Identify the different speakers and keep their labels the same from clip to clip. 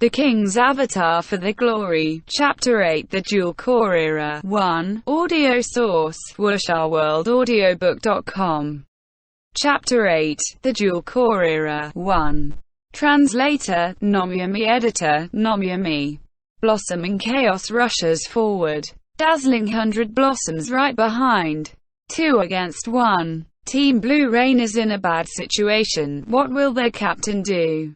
Speaker 1: The King's Avatar for the Glory. Chapter 8 The Dual Core Era. 1. Audio source, wushurworldaudiobook.com. Chapter 8 The Dual Core Era. 1. Translator, Nomyami. Editor, Nomyami. Blossoming chaos rushes forward. Dazzling 100 blossoms right behind. 2 against 1. Team Blue Rain is in a bad situation. What will their captain do?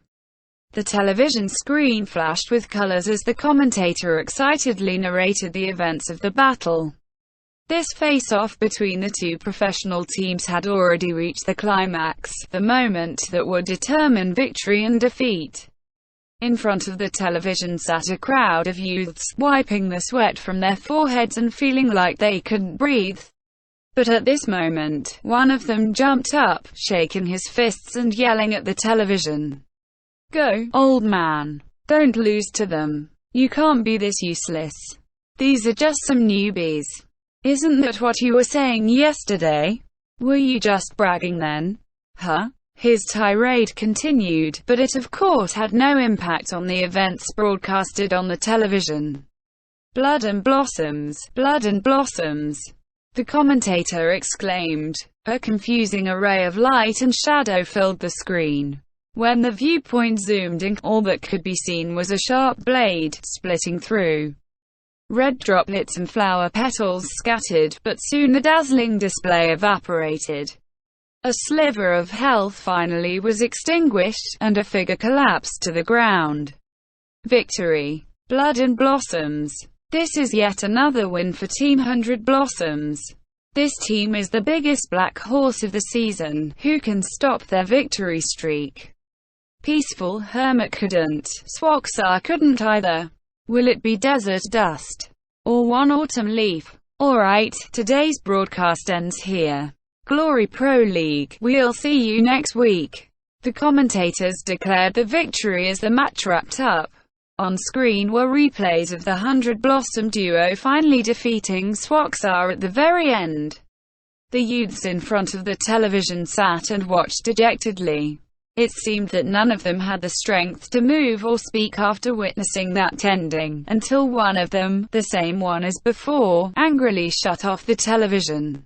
Speaker 1: The television screen flashed with colors as the commentator excitedly narrated the events of the battle. This face-off between the two professional teams had already reached the climax, the moment that would determine victory and defeat. In front of the television sat a crowd of youths, wiping the sweat from their foreheads and feeling like they couldn't breathe. But at this moment, one of them jumped up, shaking his fists and yelling at the television. "Go, old man. Don't lose to them. You can't be this useless. These are just some newbies. Isn't that what you were saying yesterday? Were you just bragging then? Huh?" His tirade continued, but it of course had no impact on the events broadcasted on the television. "Blood and blossoms, blood and blossoms," the commentator exclaimed. A confusing array of light and shadow filled the screen. When the viewpoint zoomed in, all that could be seen was a sharp blade, splitting through. Red droplets and flower petals scattered, but soon the dazzling display evaporated. A sliver of health finally was extinguished, and a figure collapsed to the ground. Victory. Blood and blossoms. This is yet another win for Team 100 Blossoms. This team is the biggest black horse of the season. Who can stop their victory streak? Peaceful Hermit couldn't. Swaksar couldn't either. Will it be Desert Dust? Or one autumn leaf? Alright, today's broadcast ends here. Glory Pro League. We'll see you next week. The commentators declared the victory as the match wrapped up. On screen were replays of the 100 Blossom duo finally defeating Swaksar at the very end. The youths in front of the television sat and watched dejectedly. It seemed that none of them had the strength to move or speak after witnessing that ending, until one of them, the same one as before, angrily shut off the television.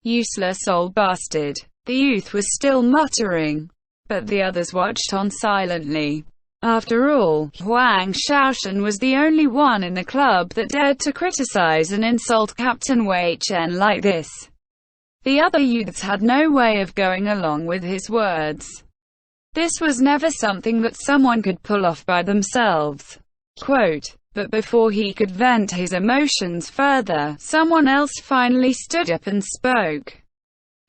Speaker 1: "Useless old bastard," the youth was still muttering. But the others watched on silently. After all, Huang Shaoshan was the only one in the club that dared to criticize and insult Captain Wei Chen like this. The other youths had no way of going along with his words. This was never something that someone could pull off by themselves. Quote, but before he could vent his emotions further, someone else finally stood up and spoke.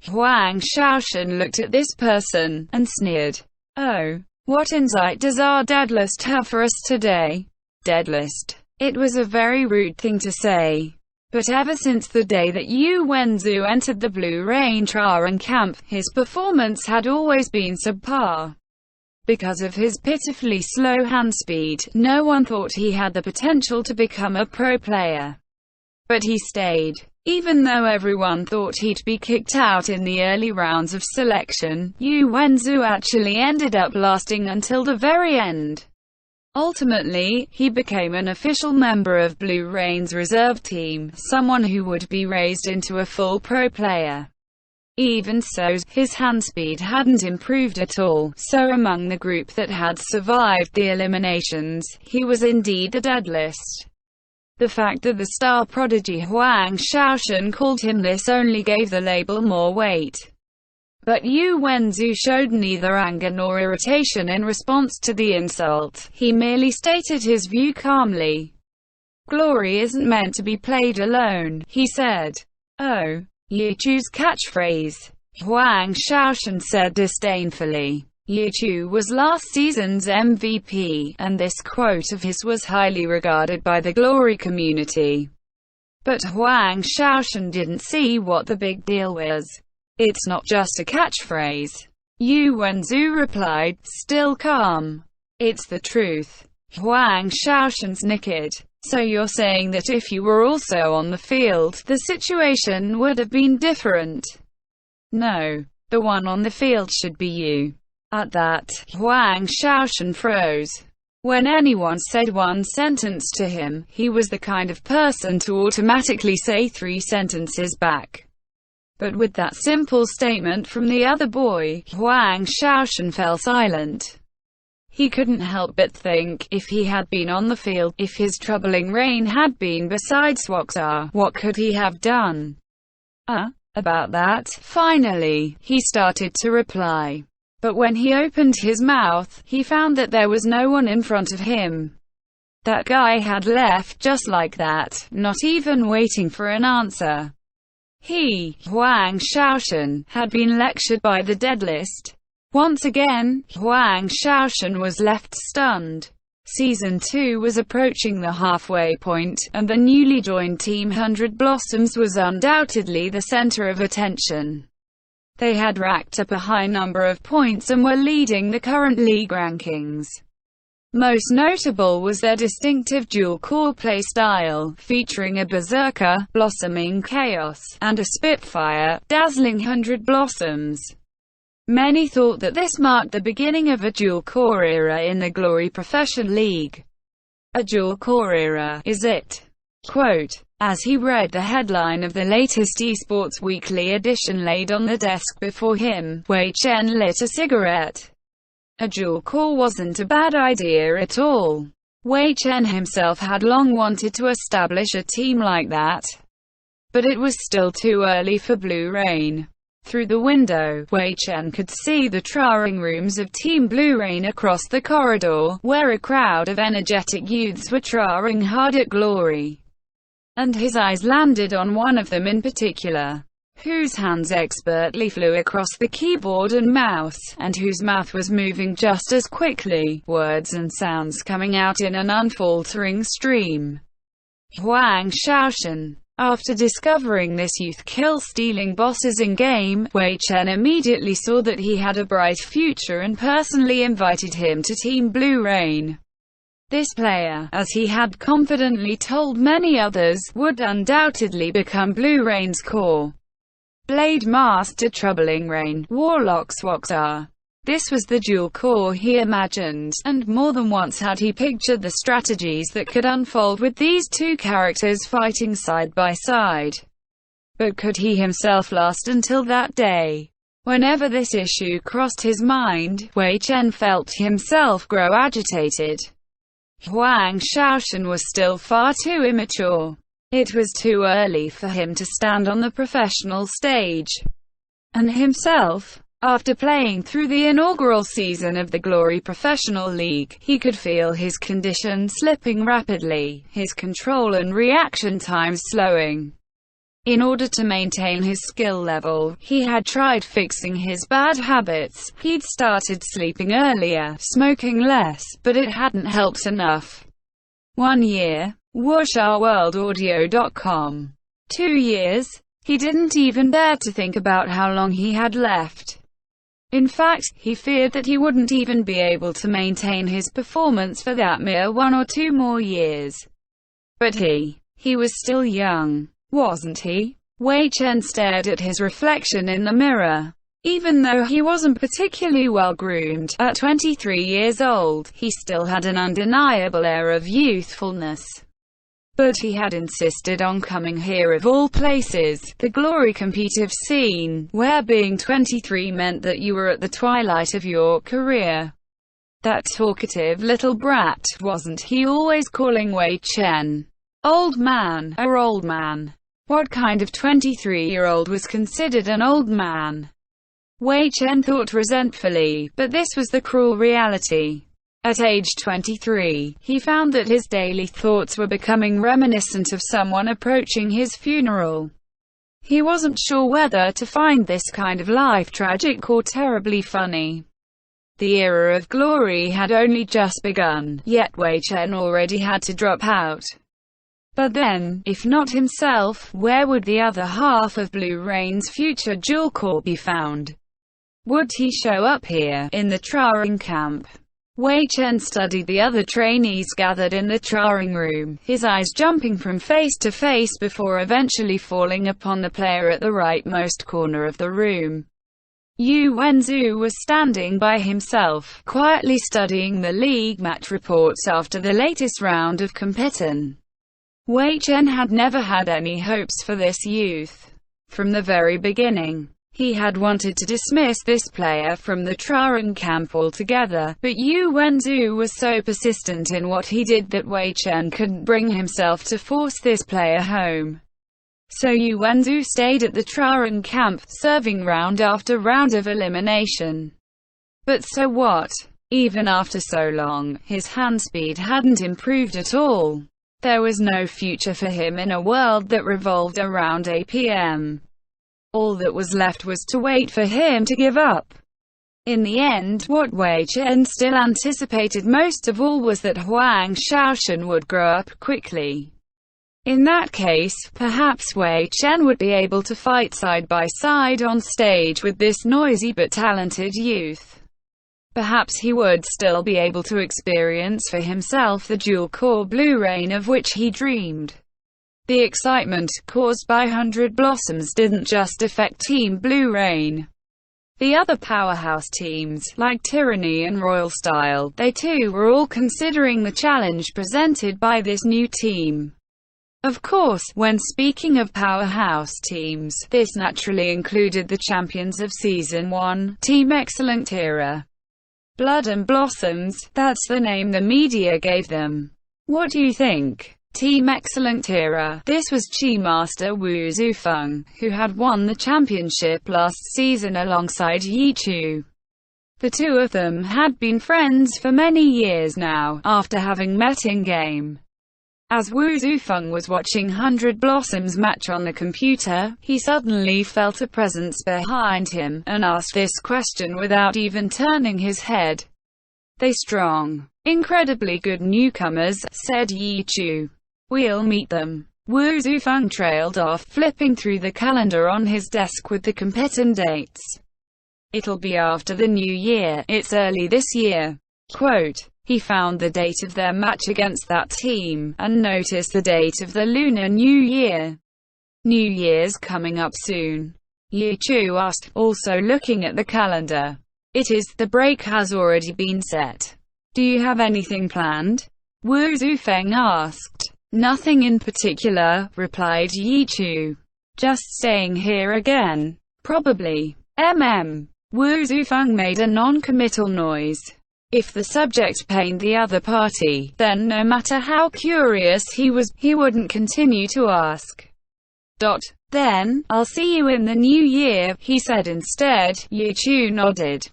Speaker 1: Huang Shaoshan looked at this person, and sneered. "Oh, what insight does our Deadlist have for us today?" Deadlist. It was a very rude thing to say. But ever since the day that Yu Wenzu entered the Blue Rain Training camp, his performance had always been subpar. Because of his pitifully slow hand speed, no one thought he had the potential to become a pro player. But he stayed. Even though everyone thought he'd be kicked out in the early rounds of selection, Yu Wenzu actually ended up lasting until the very end. Ultimately, he became an official member of Blue Rain's reserve team, someone who would be raised into a full pro player. Even so, his hand speed hadn't improved at all, so among the group that had survived the eliminations, he was indeed a deadlist. The fact that the star prodigy Huang Shaoshan called him this only gave the label more weight. But Yu Wenzu showed neither anger nor irritation in response to the insult. He merely stated his view calmly. "Glory isn't meant to be played alone," he said. "Oh, Yichu's catchphrase," Huang Shaoshan said disdainfully. Yichu was last season's MVP, and this quote of his was highly regarded by the Glory community. But Huang Shaoshan didn't see what the big deal was. "It's not just a catchphrase," Yu Wenzu replied, still calm. "It's the truth." Huang Shaoshan snickered. "So you're saying that if you were also on the field, the situation would have been different?" "No. The one on the field should be you." At that, Huang Shaoshan froze. When anyone said one sentence to him, he was the kind of person to automatically say 3 sentences back. But with that simple statement from the other boy, Huang Shaoxun fell silent. He couldn't help but think, if he had been on the field, if his troubling reign had been beside Swaxar, what could he have done? About that. Finally, he started to reply. But when he opened his mouth, he found that there was no one in front of him. That guy had left just like that, not even waiting for an answer. He, Huang Shaoxun, had been lectured by the Deadlist. Once again, Huang Shaoxun was left stunned. Season 2 was approaching the halfway point, and the newly joined Team 100 Blossoms was undoubtedly the center of attention. They had racked up a high number of points and were leading the current league rankings. Most notable was their distinctive dual-core playstyle, featuring a Berserker, Blossoming Chaos, and a Spitfire, Dazzling 100 Blossoms. Many thought that this marked the beginning of a dual-core era in the Glory Profession League. A dual-core era, is it? Quote, as he read the headline of the latest Esports Weekly edition laid on the desk before him, Wei Chen lit a cigarette. A dual-core wasn't a bad idea at all. Wei Chen himself had long wanted to establish a team like that. But it was still too early for Blue Rain. Through the window, Wei Chen could see the training rooms of Team Blue Rain across the corridor, where a crowd of energetic youths were trying hard at Glory. And his eyes landed on one of them in particular, whose hands expertly flew across the keyboard and mouse, and whose mouth was moving just as quickly, words and sounds coming out in an unfaltering stream. Huang Shaoxun. After discovering this youth kill-stealing bosses in-game, Wei Chen immediately saw that he had a bright future and personally invited him to Team Blue Rain. This player, as he had confidently told many others, would undoubtedly become Blue Rain's core. Blade Master Troubling Rain, Warlock Swaxar. This was the dual core he imagined, and more than once had he pictured the strategies that could unfold with these two characters fighting side by side. But could he himself last until that day? Whenever this issue crossed his mind, Wei Chen felt himself grow agitated. Huang Shaoxun was still far too immature. It was too early for him to stand on the professional stage. And himself, after playing through the inaugural season of the Glory Professional League, he could feel his condition slipping rapidly, his control and reaction times slowing. In order to maintain his skill level, he had tried fixing his bad habits. He'd started sleeping earlier, smoking less, but it hadn't helped enough. 1 year. WuxaWorldAudio.com. 2 years. He didn't even dare to think about how long he had left. In fact, he feared that he wouldn't even be able to maintain his performance for that mere 1 or 2 more years. But he was still young, wasn't he? Wei Chen stared at his reflection in the mirror. Even though he wasn't particularly well-groomed, at 23 years old, he still had an undeniable air of youthfulness. But he had insisted on coming here of all places, the Glory competitive scene, where being 23 meant that you were at the twilight of your career. That talkative little brat, wasn't he always calling Wei Chen old man, or old man? What kind of 23-year-old was considered an old man? Wei Chen thought resentfully, but this was the cruel reality. At age 23, he found that his daily thoughts were becoming reminiscent of someone approaching his funeral. He wasn't sure whether to find this kind of life tragic or terribly funny. The era of Glory had only just begun, yet Wei Chen already had to drop out. But then, if not himself, where would the other half of Blue Rain's future dual core be found? Would he show up here, in the training camp? Wei Chen studied the other trainees gathered in the training room, his eyes jumping from face to face before eventually falling upon the player at the rightmost corner of the room. Yu Wenzhou was standing by himself, quietly studying the league match reports after the latest round of competition. Wei Chen had never had any hopes for this youth. From the very beginning, he had wanted to dismiss this player from the Traren camp altogether, but Yu Wenzhou was so persistent in what he did that Wei Chen couldn't bring himself to force this player home. So Yu Wenzhou stayed at the Traren camp, serving round after round of elimination. But so what? Even after so long, his hand speed hadn't improved at all. There was no future for him in a world that revolved around APM. All that was left was to wait for him to give up. In the end, what Wei Chen still anticipated most of all was that Huang Shaoshan would grow up quickly. In that case, perhaps Wei Chen would be able to fight side by side on stage with this noisy but talented youth. Perhaps he would still be able to experience for himself the dual-core Blue Rain of which he dreamed. The excitement caused by 100 Blossoms didn't just affect Team Blue Rain. The other powerhouse teams, like Tyranny and Royal Style, they too were all considering the challenge presented by this new team. Of course, when speaking of powerhouse teams, this naturally included the champions of Season 1, Team Excellent Era. Blood and Blossoms, that's the name the media gave them. What do you think? Team Excellent Era. This was Chi Master Wu Zufeng, who had won the championship last season alongside Yi Chu. The two of them had been friends for many years now, after having met in-game. As Wu Zufeng was watching 100 Blossoms match on the computer, he suddenly felt a presence behind him, and asked this question without even turning his head. "They strong, incredibly good newcomers," said Yi Chu. "We'll meet them." Wu Zufeng trailed off, flipping through the calendar on his desk with the competition dates. "It'll be after the new year, it's early this year." Quote, he found the date of their match against that team, and noticed the date of the Lunar New Year. "New Year's coming up soon?" Yi Chu asked, also looking at the calendar. "It is, the break has already been set. Do you have anything planned?" Wu Zufeng asked. "Nothing in particular," replied Yi Chu. "Just staying here again. Probably. Wu Zufeng made a non-committal noise. If the subject pained the other party, then no matter how curious he was, he wouldn't continue to ask. "Then, I'll see you in the new year," he said instead. Yi Chu nodded.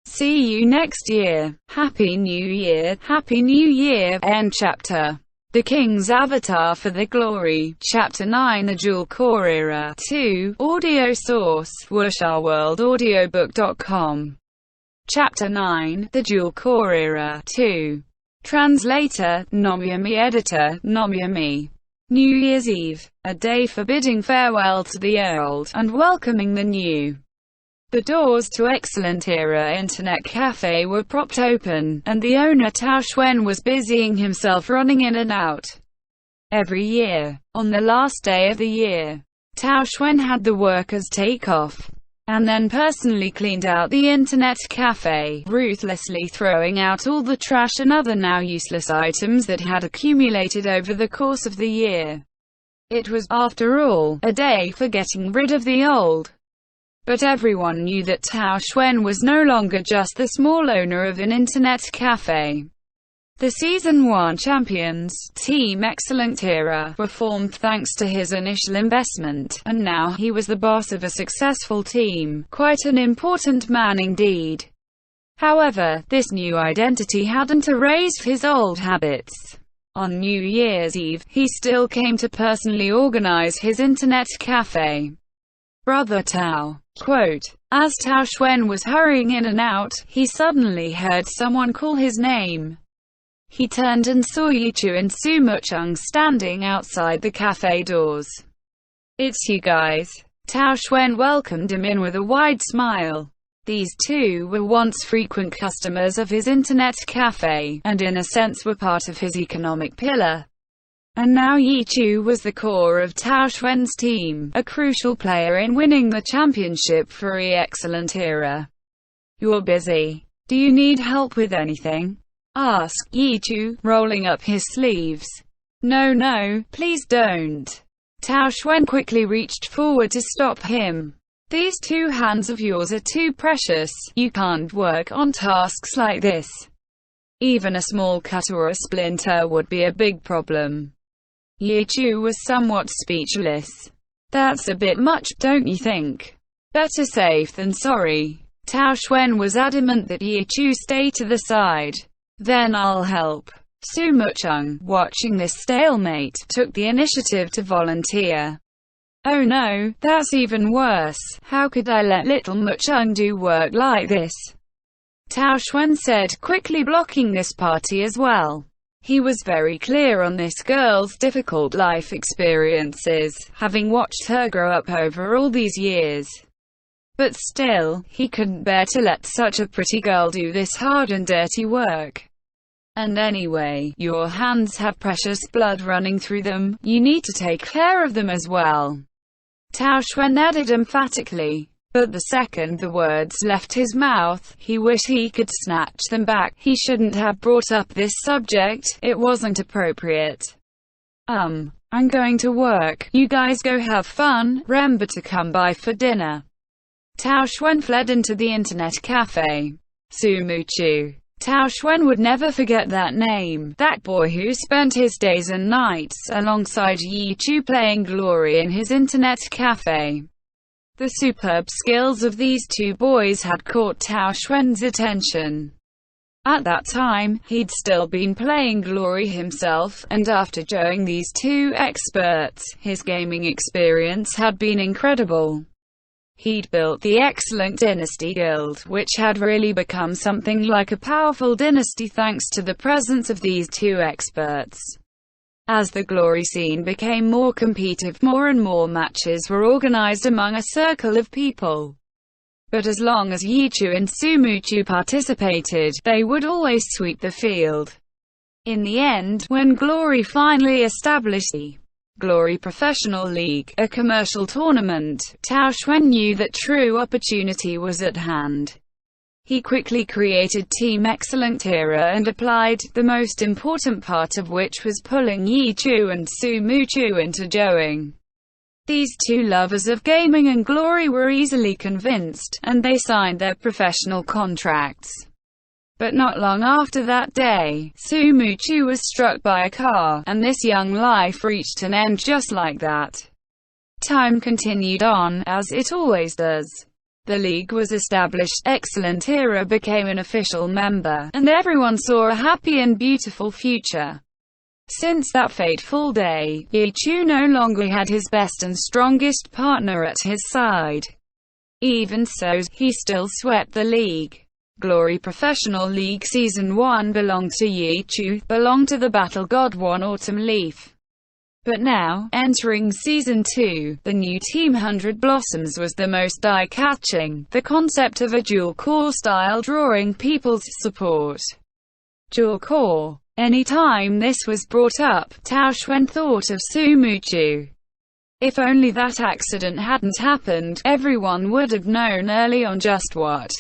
Speaker 1: "See you next year. Happy New Year." Happy New Year. End chapter. The King's Avatar for the Glory. Chapter 9, The Dual Core Era. 2. Audio source, wushawworldaudiobook.com. Chapter 9, The Dual Core Era. 2. Translator, Nomyami. Editor, Nomyami. New Year's Eve. A day for bidding farewell to the old, and welcoming the new. The doors to Excellent Era Internet Cafe were propped open, and the owner Tao Xuan was busying himself running in and out. Every year, on the last day of the year, Tao Xuan had the workers take off, and then personally cleaned out the Internet Cafe, ruthlessly throwing out all the trash and other now useless items that had accumulated over the course of the year. It was, after all, a day for getting rid of the old. But everyone knew that Tao Xuan was no longer just the small owner of an internet cafe. The Season 1 champions, Team Excellent Era, were formed thanks to his initial investment, and now he was the boss of a successful team, quite an important man indeed. However, this new identity hadn't erased his old habits. On New Year's Eve, he still came to personally organize his internet cafe. Brother Tao. Quote, as Tao Xuan was hurrying in and out, he suddenly heard someone call his name. He turned and saw Yi Chu and Su Mucheng standing outside the cafe doors. "It's you guys." Tao Xuan welcomed him in with a wide smile. These two were once frequent customers of his internet cafe, and in a sense were part of his economic pillar. And now Yi Chu was the core of Tao Xuan's team, a crucial player in winning the championship for the Excellent Era. "You're busy. Do you need help with anything?" asked Yi Chu, rolling up his sleeves. No, please don't." Tao Xuan quickly reached forward to stop him. "These two hands of yours are too precious. You can't work on tasks like this. Even a small cut or a splinter would be a big problem." Yi Chu was somewhat speechless. "That's a bit much, don't you think? Better safe than sorry." Tao Xuan was adamant that Yi Chu stay to the side. "Then I'll help." Su Mucheng, watching this stalemate, took the initiative to volunteer. "Oh no, that's even worse. How could I let little Mucheng do work like this?" Tao Xuan said, quickly blocking this party as well. He was very clear on this girl's difficult life experiences, having watched her grow up over all these years. But still, he couldn't bear to let such a pretty girl do this hard and dirty work. "And anyway, your hands have precious blood running through them. You need to take care of them as well," Tao Xuan added emphatically. But the second the words left his mouth, he wished he could snatch them back. He shouldn't have brought up this subject, it wasn't appropriate. I'm going to work. You guys go have fun. Remember to come by for dinner." Tao Xuan fled into the internet cafe. Su Muchu. Tao Xuan would never forget that name, that boy who spent his days and nights alongside Yi Chu playing Glory in his internet cafe. The superb skills of these two boys had caught Tao Xuan's attention. At that time, he'd still been playing Glory himself, and after joining these two experts, his gaming experience had been incredible. He'd built the Excellent Dynasty Guild, which had really become something like a powerful dynasty thanks to the presence of these two experts. As the Glory scene became more competitive, more and more matches were organized among a circle of people. But as long as Yi Chu and Su Muchu participated, they would always sweep the field. In the end, when Glory finally established the Glory Professional League, a commercial tournament, Tao Xuan knew that true opportunity was at hand. He quickly created Team Excellent Era and applied, the most important part of which was pulling Yi Chu and Su Muchu into joining. These two lovers of gaming and glory were easily convinced, and they signed their professional contracts. But not long after that day, Su Muchu was struck by a car, and this young life reached an end just like that. Time continued on, as it always does. The league was established, Excellent Era became an official member, and everyone saw a happy and beautiful future. Since that fateful day, Yi Chu no longer had his best and strongest partner at his side. Even so, he still swept the league. Glory Professional League Season 1 belonged to Yi Chu, belonged to the Battle God One Autumn Leaf. But now, entering Season 2, the new Team 100 Blossoms was the most eye-catching, the concept of a dual-core style drawing people's support. Dual-core. Anytime this was brought up, Tao Xuan thought of Su Muchu. If only that accident hadn't happened, everyone would have known early on just what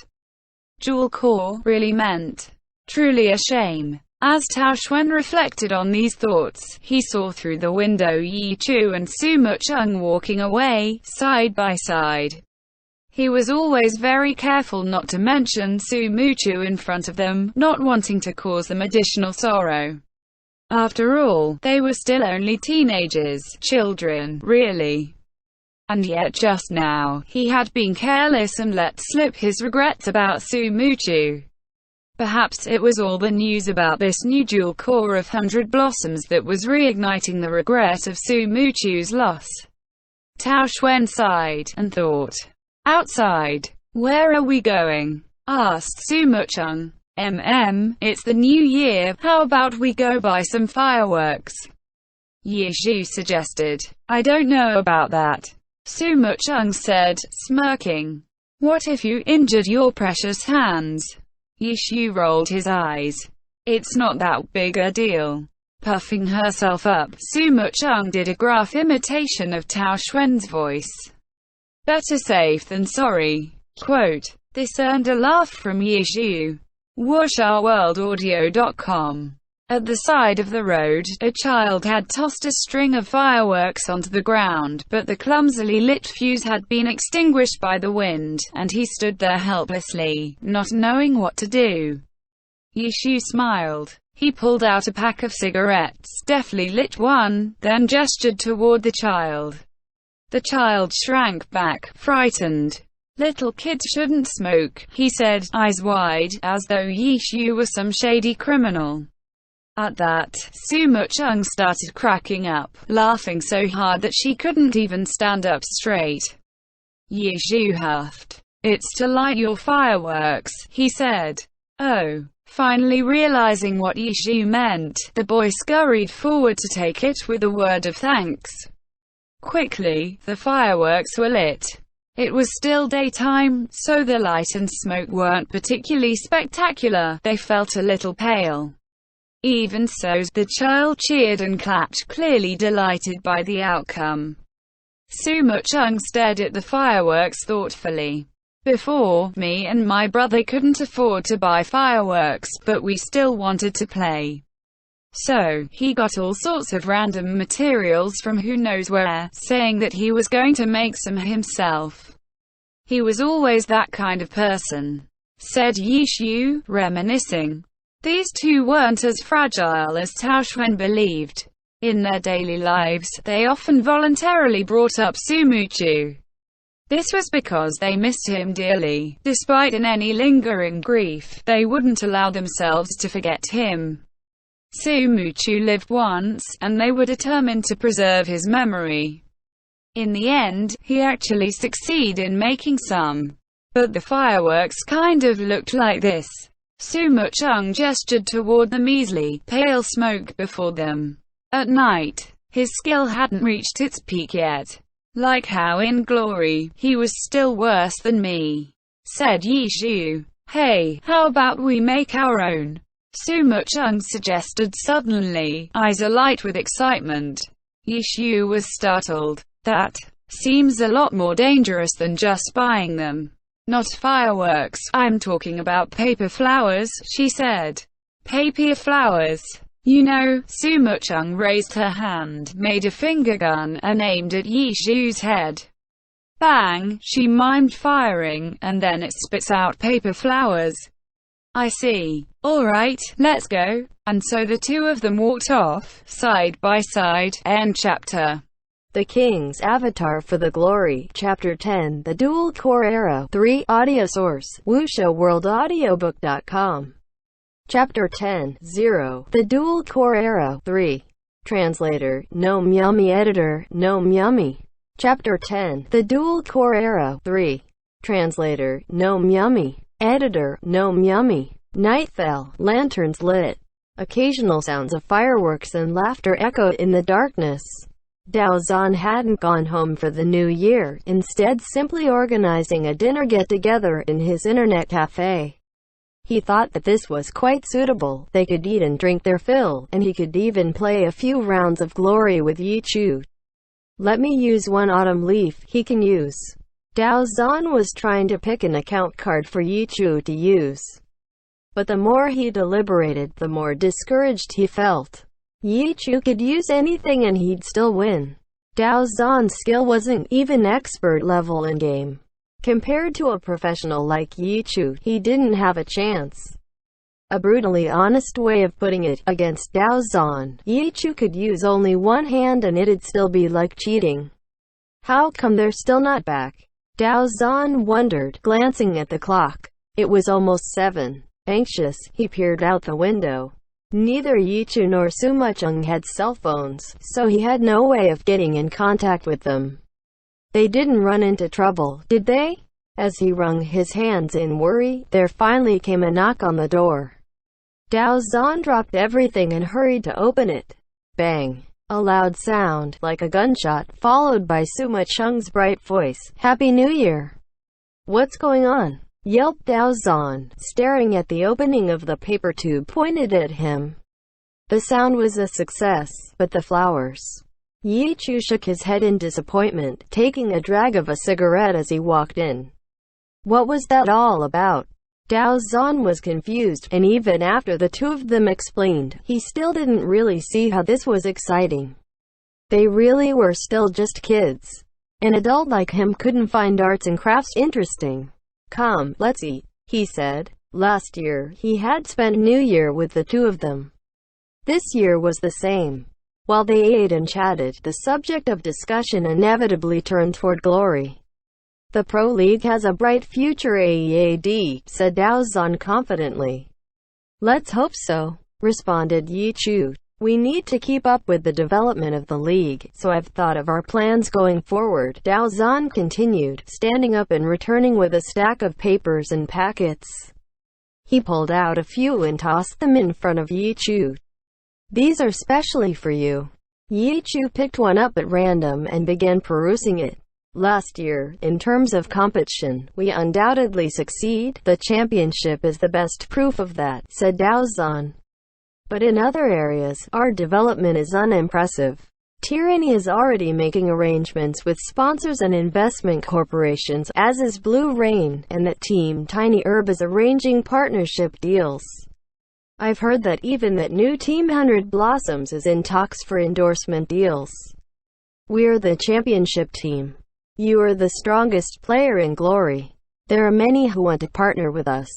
Speaker 1: dual core really meant. Truly a shame. As Tao Xuan reflected on these thoughts, he saw through the window Yi Chu and Su Mucheng walking away, side by side. He was always very careful not to mention Su Muchu in front of them, not wanting to cause them additional sorrow. After all, they were still only teenagers, children, really. And yet just now, he had been careless and let slip his regrets about Su Muchu. Perhaps it was all the news about this new dual core of 100 Blossoms that was reigniting the regret of Su Muchu's loss. Tao Xuan sighed, and thought. Outside. Where are we going? Asked Su Mucheng. It's the new year, how about we go buy some fireworks? Yi Chu suggested. I don't know about that. Su Mucheng said, smirking. What if you injured your precious hands? Yi Chu rolled his eyes. It's not that big a deal. Puffing herself up, Suma Chung did a gruff imitation of Tao Xuan's voice. Better safe than sorry. Quote. This earned a laugh from Yizhu. WuxaWorldAudio.com. At the side of the road, a child had tossed a string of fireworks onto the ground, but the clumsily lit fuse had been extinguished by the wind, and he stood there helplessly, not knowing what to do. Yizhu smiled. He pulled out a pack of cigarettes, deftly lit one, then gestured toward the child. The child shrank back, frightened. Little kids shouldn't smoke, he said, eyes wide, as though Yizhu were some shady criminal. At that, Suma Chung started cracking up, laughing so hard that she couldn't even stand up straight. Yizhu huffed. It's to light your fireworks, he said. Oh. Finally realizing what Yizhu meant, the boy scurried forward to take it with a word of thanks. Quickly, the fireworks were lit. It was still daytime, so the light and smoke weren't particularly spectacular. They felt a little pale. Even so, the child cheered and clapped, clearly delighted by the outcome. Suma Chung stared at the fireworks thoughtfully. Before, me and my brother couldn't afford to buy fireworks, but we still wanted to play. So, he got all sorts of random materials from who knows where, saying that he was going to make some himself. He was always that kind of person, said Yizhu, reminiscing. These two weren't as fragile as Tao Xuan believed. In their daily lives, they often voluntarily brought up Sumuchu. This was because they missed him dearly. Despite any lingering grief, they wouldn't allow themselves to forget him. Sumuchu lived once, and they were determined to preserve his memory. In the end, he actually succeeded in making some. But the fireworks kind of looked like this. Suma Chung gestured toward the measly, pale smoke before them. At night, his skill hadn't reached its peak yet. Like how in Glory, he was still worse than me, said Yizhu. Hey, how about we make our own? Suma Chung suggested suddenly, eyes alight with excitement. Yizhu was startled. That seems a lot more dangerous than just buying them. Not fireworks, I'm talking about paper flowers, she said. Paper flowers? You know, Suma Chung raised her hand, made a finger gun, and aimed at Yizhu's head. Bang, she mimed firing, and then it spits out paper flowers. I see. Alright, let's go. And so the two of them walked off, side by side. End chapter.
Speaker 2: The King's Avatar for the Glory. Chapter 10. The Dual Core Era. 3. Audio source. WuxaWorldAudiobook.com. Chapter 10. 0. The Dual Core Era. 3. Translator. Gnome Yummy. Editor. Gnome Yummy. Chapter 10. The Dual Core Era. 3. Translator. Gnome Yummy. Editor. Gnome Yummy. Night fell. Lanterns lit. Occasional sounds of fireworks and laughter echoed in the darkness. Dao Zhan hadn't gone home for the new year, instead simply organizing a dinner get-together in his internet cafe. He thought that this was quite suitable. They could eat and drink their fill, and he could even play a few rounds of Glory with Yichu. Let me use one autumn leaf he can use. Dao Zhan was trying to pick an account card for Yichu to use. But the more he deliberated, the more discouraged he felt. Yichu could use anything and he'd still win. Dao Zhan's skill wasn't even expert level in game. Compared to a professional like Yichu, he didn't have a chance. A brutally honest way of putting it, against Dao Zhan, Yichu could use only one hand and it'd still be like cheating. How come they're still not back? Dao Zhan wondered, glancing at the clock. It was almost 7. Anxious, he peered out the window. Neither Yichu nor Suma Chung had cell phones, so he had no way of getting in contact with them. They didn't run into trouble, did they? As he wrung his hands in worry, there finally came a knock on the door. Dao Zhan dropped everything and hurried to open it. Bang! A loud sound, like a gunshot, followed by Suma Chung's bright voice. Happy New Year! What's going on? Yelped Dao Zhan, staring at the opening of the paper tube pointed at him. The sound was a success, but the flowers. Yi Chu shook his head in disappointment, taking a drag of a cigarette as he walked in. What was that all about? Dao Zan was confused, and even after the two of them explained, he still didn't really see how this was exciting. They really were still just kids. An adult like him couldn't find arts and crafts interesting. Come, let's eat, he said. Last year, he had spent New Year with the two of them. This year was the same. While they ate and chatted, the subject of discussion inevitably turned toward glory. The Pro League has a bright future, AEAD, said Dao Zan confidently. Let's hope so, responded Yi Chu. We need to keep up with the development of the league, so I've thought of our plans going forward, Dao Zan continued, standing up and returning with a stack of papers and packets. He pulled out a few and tossed them in front of Yi Chu. These are specially for you. Yi Chu picked one up at random and began perusing it. Last year, in terms of competition, we undoubtedly succeed. The championship is the best proof of that, said Dao Zan. But in other areas, our development is unimpressive. Tyranny is already making arrangements with sponsors and investment corporations, as is Blue Rain, and that Team Tiny Herb is arranging partnership deals. I've heard that even that new Team 100 Blossoms is in talks for endorsement deals. We're the championship team. You are the strongest player in Glory. There are many who want to partner with us.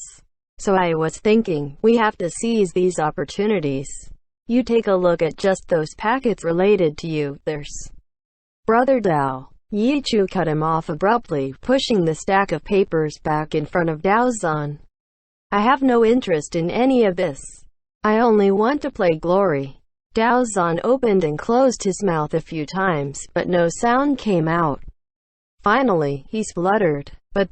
Speaker 2: So I was thinking, we have to seize these opportunities. You take a look at just those packets related to you. There's Brother Dao. Yi Chu cut him off abruptly, pushing the stack of papers back in front of Dao Zan. I have no interest in any of this. I only want to play Glory. Dao Zan opened and closed his mouth a few times, but no sound came out. Finally, he spluttered, but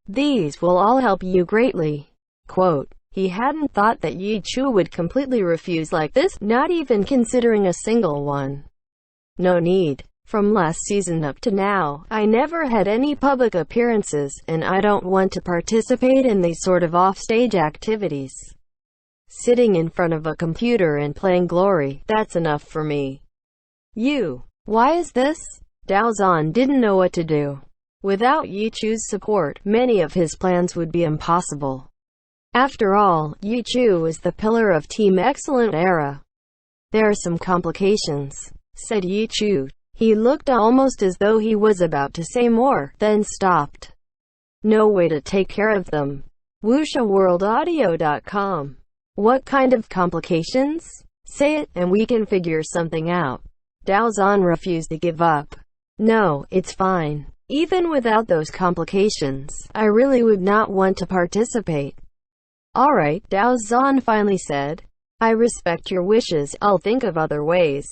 Speaker 2: these will all help you greatly. Quote, he hadn't thought that Yi Chu would completely refuse like this, not even considering a single one. No need. From last season up to now, I never had any public appearances, and I don't want to participate in these sort of off-stage activities. Sitting in front of a computer and playing Glory, that's enough for me. Why is this? Dao Zan didn't know what to do. Without Yi Chu's support, many of his plans would be impossible. After all, Yi Chu is the pillar of Team Excellent Era. There are some complications, said Yi Chu. He looked almost as though he was about to say more, then stopped. No way to take care of them. WuxiaWorldAudio.com. What kind of complications? Say it, and we can figure something out. Dao Zan refused to give up. No, it's fine. Even without those complications, I really would not want to participate. Alright, Dao Zan finally said. I respect your wishes, I'll think of other ways.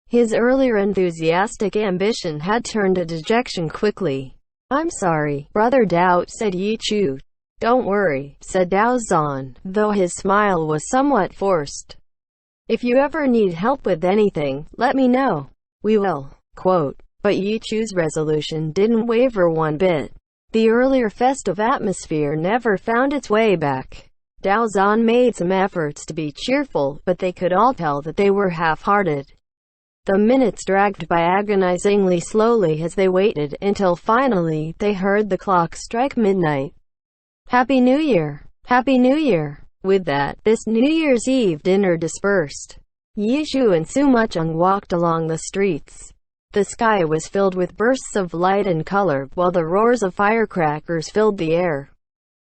Speaker 2: His earlier enthusiastic ambition had turned to dejection quickly. I'm sorry, Brother Dao, said Yi Chu. Don't worry, said Dao Zan, though his smile was somewhat forced. If you ever need help with anything, let me know. We will. Quote. But Yi Chu's resolution didn't waver one bit. The earlier festive atmosphere never found its way back. Dao Zan made some efforts to be cheerful, but they could all tell that they were half-hearted. The minutes dragged by agonizingly slowly as they waited, until finally, they heard the clock strike midnight. Happy New Year! Happy New Year! With that, this New Year's Eve dinner dispersed. Yi Chu and Sima Cheng walked along the streets. The sky was filled with bursts of light and color, while the roars of firecrackers filled the air.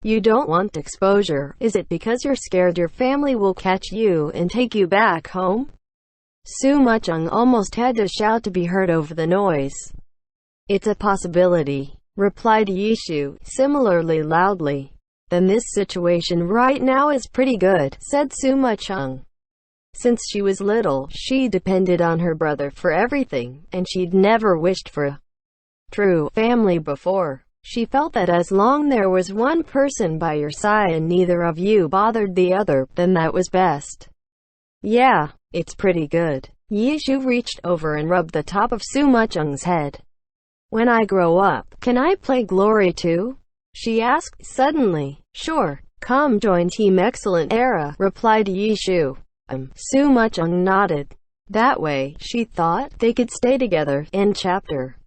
Speaker 2: You don't want exposure, is it because you're scared your family will catch you and take you back home? Sima Cheng almost had to shout to be heard over the noise. It's a possibility, replied Yi Chu, similarly loudly. Then this situation right now is pretty good, said Sima Cheng. Since she was little, she depended on her brother for everything, and she'd never wished for a true family before. She felt that as long there was one person by your side and neither of you bothered the other, then that was best. Yeah, it's pretty good. Yi Chu reached over and rubbed the top of Sima Cheng's head. When I grow up, can I play Glory too? She asked suddenly. Sure, come join Team Excellent Era, replied Yi Chu. them. Su Muchung nodded. That way, she thought, they could stay together. End chapter.